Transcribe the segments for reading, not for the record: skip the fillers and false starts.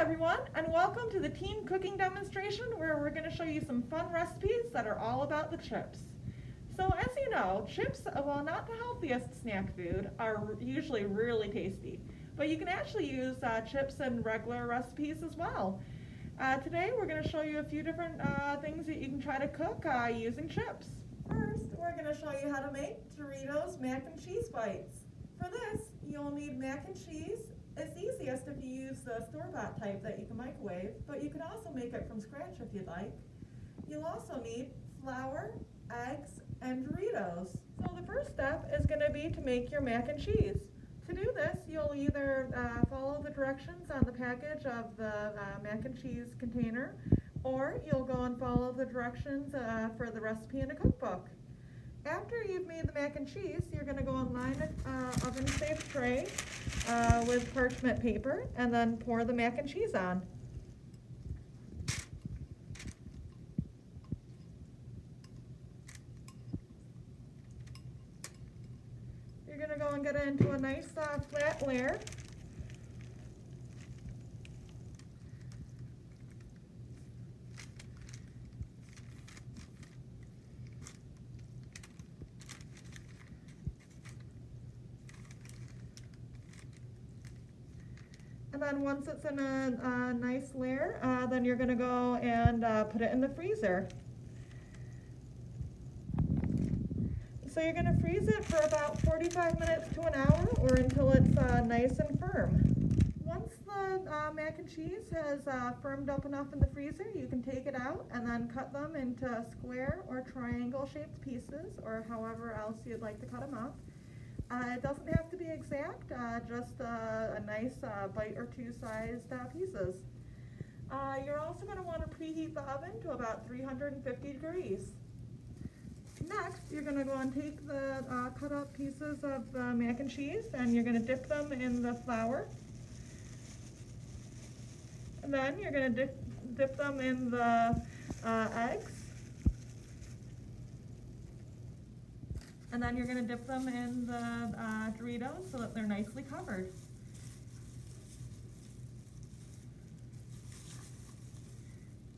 everyone, and welcome to the team cooking demonstration where we're going to show you some fun recipes that are all about the chips. So as you know, chips, while not the healthiest snack food, are usually really tasty. But you can actually use chips in regular recipes as well. Today we're going to show you a few different things that you can try to cook using chips. First, we're going to show you how to make Doritos mac and cheese bites. For this, you'll need mac and cheese. It's easiest if you use the store-bought type that you can microwave, but you can also make it from scratch if you'd like. You'll also need flour, eggs, and Doritos. So the first step is going to be to make your mac and cheese. To do this, you'll either follow the directions on the package of the mac and cheese container, or you'll go and follow the directions for the recipe in a cookbook. After you've made the mac and cheese, you're going to go and line an oven-safe tray with parchment paper and then pour the mac and cheese on. You're going to go and get it into a nice flat layer. And then once it's in a nice layer, then you're going to go and put it in the freezer. So you're going to freeze it for about 45 minutes to an hour or until it's nice and firm. Once the mac and cheese has firmed up enough in the freezer, you can take it out and then cut them into square or triangle shaped pieces, or however else you'd like to cut them up. It doesn't have to be exact, just a nice bite or two sized pieces. You're also going to want to preheat the oven to about 350 degrees. Next, you're going to go and take the cut up pieces of the mac and cheese and you're going to dip them in the flour. And then you're going to dip them in the eggs. And then you're going to dip them in the Doritos so that they're nicely covered.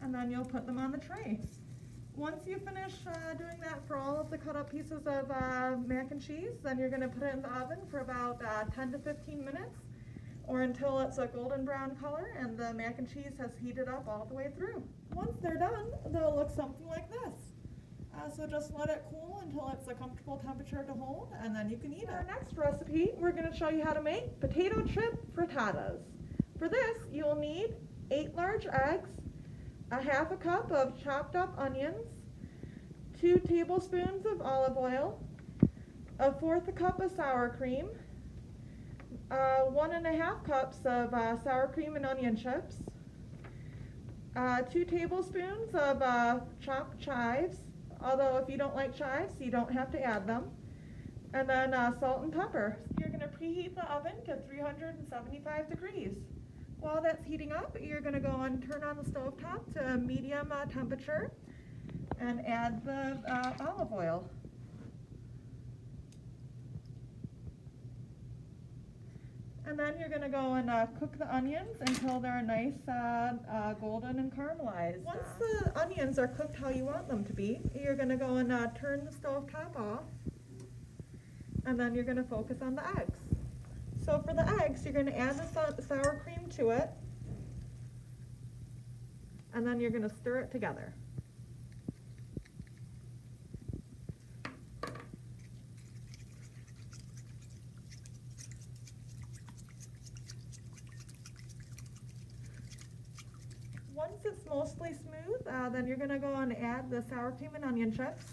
And then you'll put them on the tray. Once you finish doing that for all of the cut up pieces of mac and cheese, then you're going to put it in the oven for about 10 to 15 minutes or until it's a golden brown color and the mac and cheese has heated up all the way through. Once they're done, they'll look something like this. So just let it cool until it's a comfortable temperature to hold, and then you can eat it. Our next recipe, we're going to show you how to make potato chip frittatas. For this, you'll need 8 large eggs, a half a cup of chopped up onions, 2 tablespoons of olive oil, a fourth a cup of sour cream, 1.5 cups of sour cream and onion chips, 2 tablespoons of chopped chives. Although if you don't like chives, you don't have to add them. And then salt and pepper. You're going to preheat the oven to 375 degrees. While that's heating up, you're going to go and turn on the stovetop to medium temperature and add the olive oil. And then you're going to go and cook the onions until they're nice golden and caramelized. Once the onions are cooked how you want them to be, you're going to go and turn the stovetop off. And then you're going to focus on the eggs. So for the eggs, you're going to add the sour cream to it. And then you're going to stir it together. Once it's mostly smooth, then you're going to go and add the sour cream and onion chips.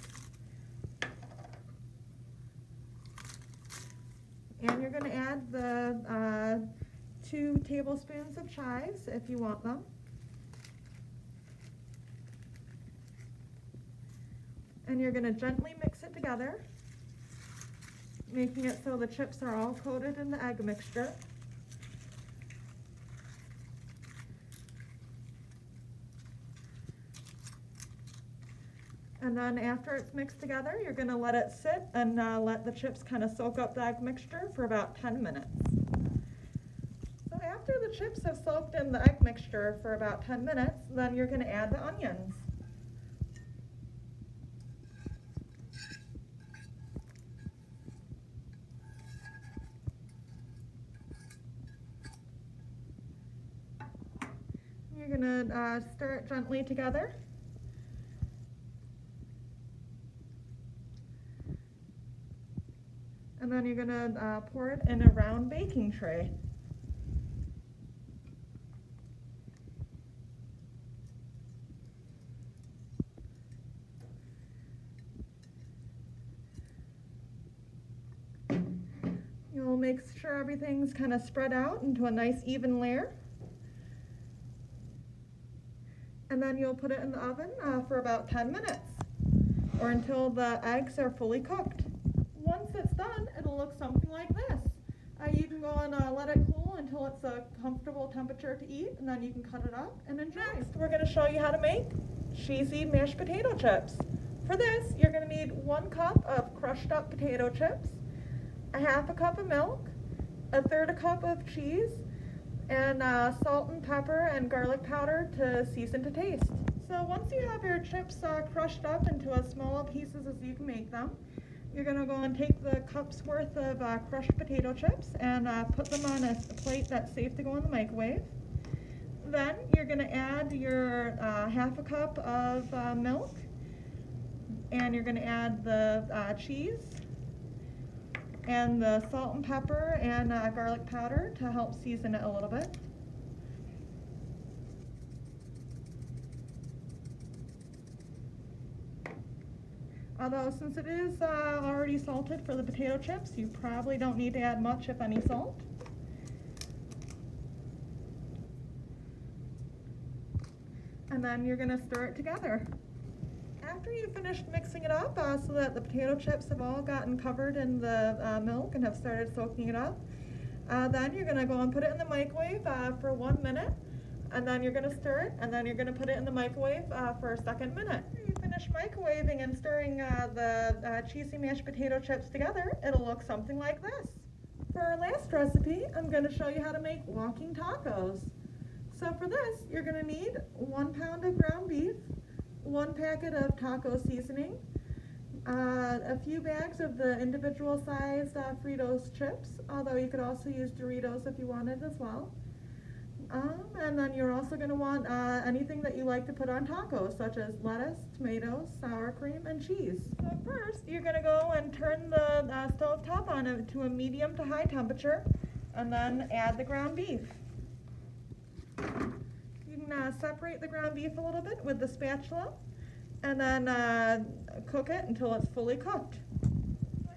And you're going to add the 2 tablespoons of chives if you want them. And you're going to gently mix it together, making it so the chips are all coated in the egg mixture. And then after it's mixed together, you're going to let it sit and let the chips kind of soak up the egg mixture for about 10 minutes. So after after the chips have soaked in the egg mixture for about 10 minutes, then you're going to add the onions. You're going to stir it gently together. And then you're going to pour it in a round baking tray. You'll make sure everything's kind of spread out into a nice even layer. And then you'll put it in the oven for about 10 minutes or until the eggs are fully cooked. Once it's done, it'll look something like this. You can go and let it cool until it's a comfortable temperature to eat, and then you can cut it up and enjoy. Next, we're going to show you how to make cheesy mashed potato chips. For this, you're going to need 1 cup of crushed up potato chips, a half a cup of milk, a third a cup of cheese, and salt and pepper and garlic powder to season to taste. So once you have your chips crushed up into as small pieces as you can make them, you're going to go and take the cup's worth of crushed potato chips and put them on a plate that's safe to go in the microwave. Then you're going to add your half a cup of milk, and you're going to add the cheese and the salt and pepper and garlic powder to help season it a little bit. Although since it is already salted for the potato chips, you probably don't need to add much, if any, salt. And then you're going to stir it together. After you've finished mixing it up so that the potato chips have all gotten covered in the milk and have started soaking it up, then you're going to go and put it in the microwave for 1 minute, and then you're going to stir it, and then you're going to put it in the microwave for a second minute. After you finish microwaving and stirring the cheesy mashed potato chips together, it'll look something like this. For our last recipe, I'm going to show you how to make walking tacos. So for this, you're going to need 1 pound of ground beef, 1 packet of taco seasoning, a few bags of the individual sized Fritos chips, although you could also use Doritos if you wanted as well. And then you're also going to want anything that you like to put on tacos, such as lettuce, tomatoes, sour cream, and cheese. So first, you're going to go and turn the stove top on to a medium to high temperature, and then add the ground beef. You can separate the ground beef a little bit with the spatula, and then cook it until it's fully cooked.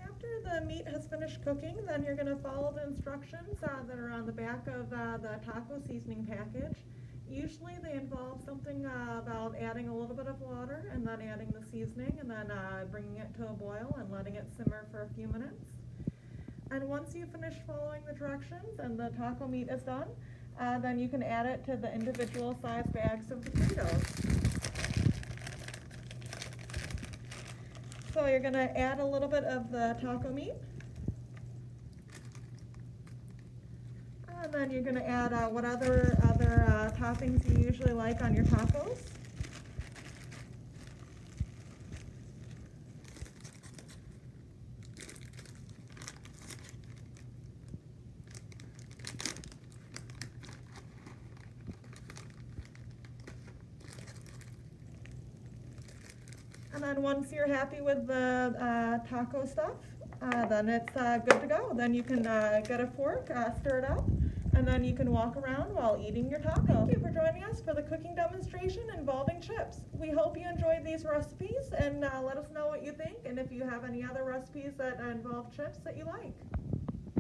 After the meat has finished cooking, then you're going to follow the instructions that are on the back of the taco seasoning package. Usually they involve something about adding a little bit of water and then adding the seasoning and then bringing it to a boil and letting it simmer for a few minutes. And once you finish following the directions and the taco meat is done, then you can add it to the individual size bags of the Doritos. So you're going to add a little bit of the taco meat. And then you're going to add what other toppings you usually like on your tacos. And then once you're happy with the taco stuff, then it's good to go. Then you can get a fork, stir it up, and then you can walk around while eating your taco. Thank you for joining us for the cooking demonstration involving chips. We hope you enjoyed these recipes, and let us know what you think, and if you have any other recipes that involve chips that you like.